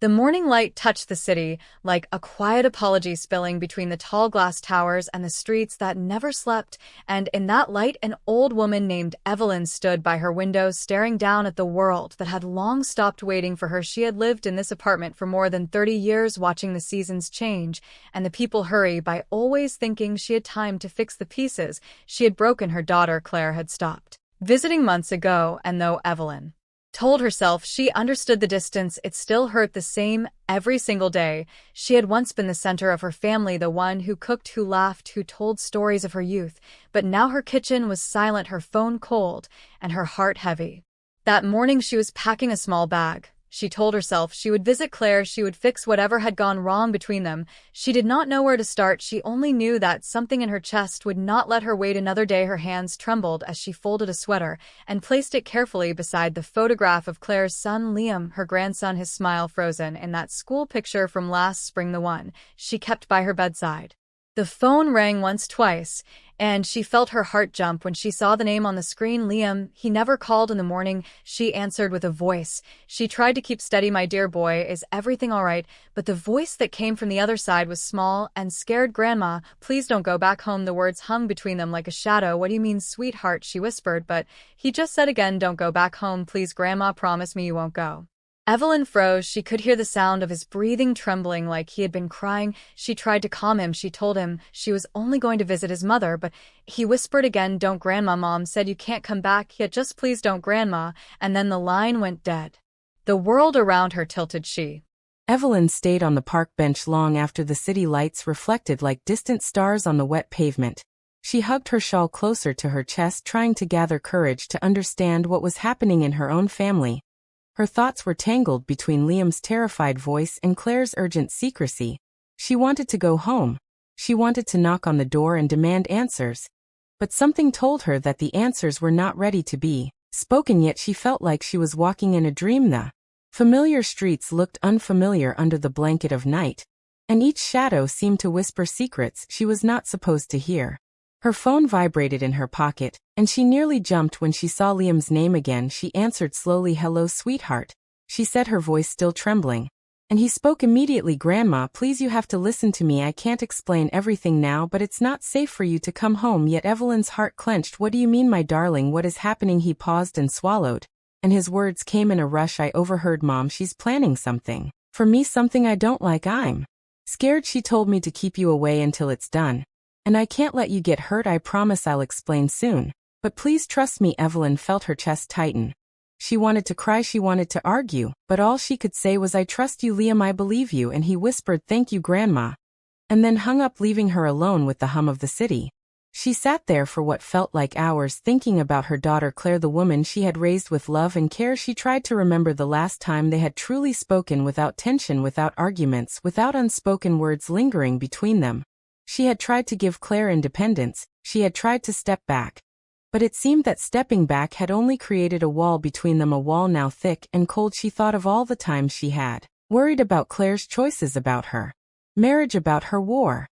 The morning light touched the city, like a quiet apology spilling between the tall glass towers and the streets that never slept, and in that light an old woman named Evelyn stood by her window staring down at the world that had long stopped waiting for her. She had lived in this apartment for more than 30 years, watching the seasons change and the people hurry by, always thinking she had time to fix the pieces she had broken. Her daughter Claire had stopped visiting months ago, and though Evelyn told herself she understood the distance, it still hurt the same every single day. She had once been the center of her family, the one who cooked, who laughed, who told stories of her youth, but now her kitchen was silent, her phone cold, and her heart heavy. That morning she was packing a small bag. She told herself she would visit Claire, she would fix whatever had gone wrong between them. She did not know where to start. She only knew that something in her chest would not let her wait another day. Her hands trembled as she folded a sweater and placed it carefully beside the photograph of Claire's son Liam, her grandson, his smile frozen in that school picture from last spring, the one she kept by her bedside. The phone rang once, twice, and she felt her heart jump when she saw the name on the screen. Liam. He never called in the morning, she answered with a voice she tried to keep steady. My dear boy, is everything all right? But the voice that came from the other side was small and scared. Grandma, please don't go back home. The words hung between them like a shadow. What do you mean, sweetheart? She whispered, but he just said again, don't go back home. Please, Grandma, promise me you won't go. Evelyn froze. She could hear the sound of his breathing, trembling like he had been crying. She tried to calm him. She told him she was only going to visit his mother, but he whispered again, don't, Grandma. Mom said you can't come back yet. Just please don't, Grandma. And then the line went dead. The world around her tilted. Evelyn stayed on the park bench long after the city lights reflected like distant stars on the wet pavement. She hugged her shawl closer to her chest, trying to gather courage to understand what was happening in her own family. Her thoughts were tangled between Liam's terrified voice and Claire's urgent secrecy. She wanted to go home. She wanted to knock on the door and demand answers. But something told her that the answers were not ready to be spoken yet. She felt like she was walking in a dream. The familiar streets looked unfamiliar under the blanket of night, and each shadow seemed to whisper secrets she was not supposed to hear. Her phone vibrated in her pocket, and she nearly jumped when she saw Liam's name again. She answered slowly, hello, sweetheart, she said, her voice still trembling. And he spoke immediately, Grandma, please, you have to listen to me. I can't explain everything now, but it's not safe for you to come home yet. Evelyn's heart clenched. What do you mean, my darling? What is happening? He paused and swallowed, and his words came in a rush. I overheard Mom. She's planning something for me, something I don't like. I'm scared. She told me to keep you away until it's done. And I can't let you get hurt. I promise I'll explain soon. But please trust me. Evelyn felt her chest tighten. She wanted to cry, she wanted to argue, but all she could say was, I trust you, Liam, I believe you. And he whispered, thank you, Grandma, and then hung up, leaving her alone with the hum of the city. She sat there for what felt like hours, thinking about her daughter Claire, the woman she had raised with love and care. She tried to remember the last time they had truly spoken, without tension, without arguments, without unspoken words lingering between them. She had tried to give Claire independence. She had tried to step back. But it seemed that stepping back had only created a wall between them, a wall now thick and cold. She thought of all the times she had worried about Claire's choices, about her marriage, about her war.